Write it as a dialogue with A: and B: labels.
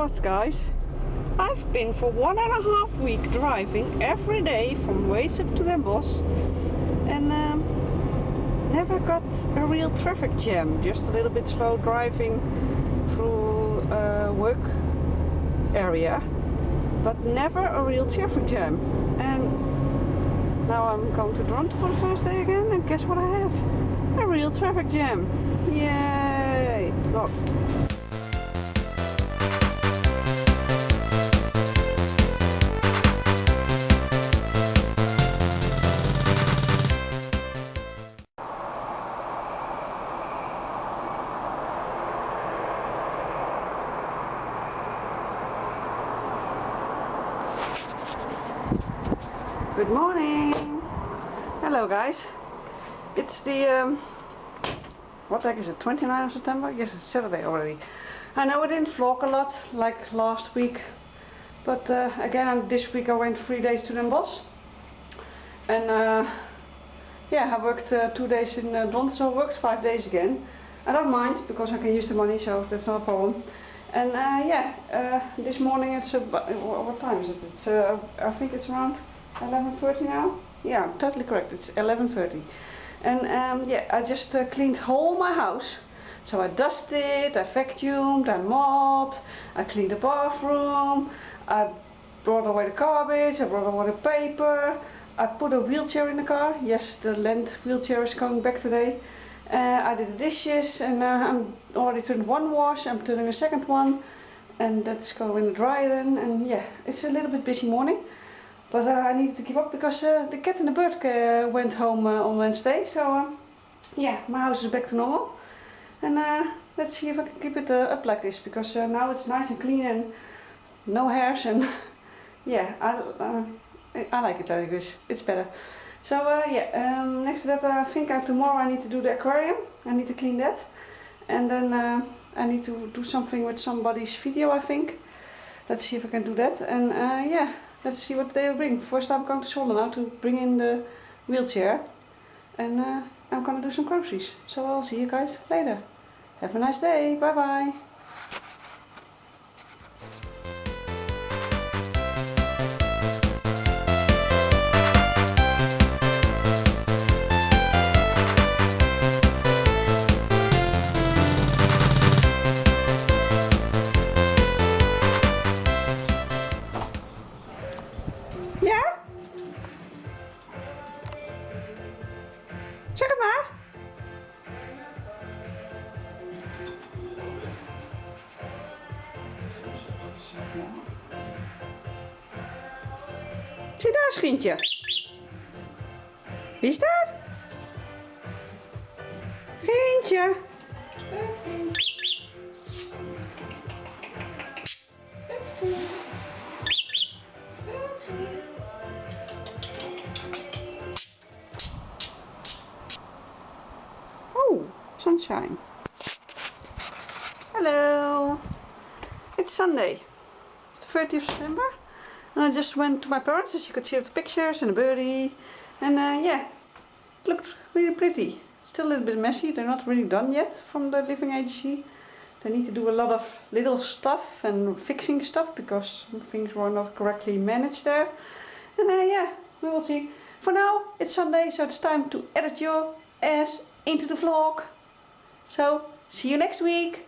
A: what, guys? I've been for 1.5 weeks driving every day from Weesup to Den Bosch and never got a real traffic jam. Just a little bit slow driving through work area, but never a real traffic jam. And now I'm going to Dronten for the first day again, and guess what I have? A real traffic jam. Yay! Not. Good morning! Hello guys! It's the, what the heck is it, 29th of September? Yes, it's Saturday already. I know I didn't vlog a lot like last week, but again this week I went 3 days to Den Bosch. And yeah, I worked 2 days in Dronten, so I worked 5 days again. I don't mind, because I can use the money, so that's not a problem. And yeah, this morning it's about, what time is it? It's I think it's around 11:30 now? Yeah, I'm totally correct, it's 11:30. And yeah, I just cleaned whole my house. So I dusted, I vacuumed, I mopped, I cleaned the bathroom, I brought away the garbage, I brought away the paper, I put a wheelchair in the car. Yes, the Land wheelchair is coming back today. I did the dishes, and I'm already turned one wash, I'm turning a second one, and that's going in the dryer then. And yeah, it's a little bit busy morning. But I needed to keep up because the cat and the bird went home on Wednesday. So yeah, my house is back to normal. And let's see if I can keep it up like this, because now it's nice and clean and no hairs. And yeah, I like it like this. It's better. So yeah, next to that I think tomorrow I need to do the aquarium. I need to clean that. And then I need to do something with somebody's video, I think. Let's see if I can do that. And yeah. Let's see what they will bring. First I'm going to Zwolle now to bring in the wheelchair. And I'm going to do some groceries. So I'll see you guys later. Have a nice day. Bye bye. Ja? Zeg het maar. Zie daar, Schientje. Wie is daar? Schientje. Sunshine. Hello. It's Sunday. It's the 30th of September. And I just went to my parents, as you could see with the pictures and the birdie. And yeah, it looked really pretty. It's still a little bit messy. They're not really done yet from the living agency. They need to do a lot of little stuff and fixing stuff because some things were not correctly managed there. And yeah, we will see. For now, it's Sunday, so it's time to edit your ass into the vlog. So, see you next week!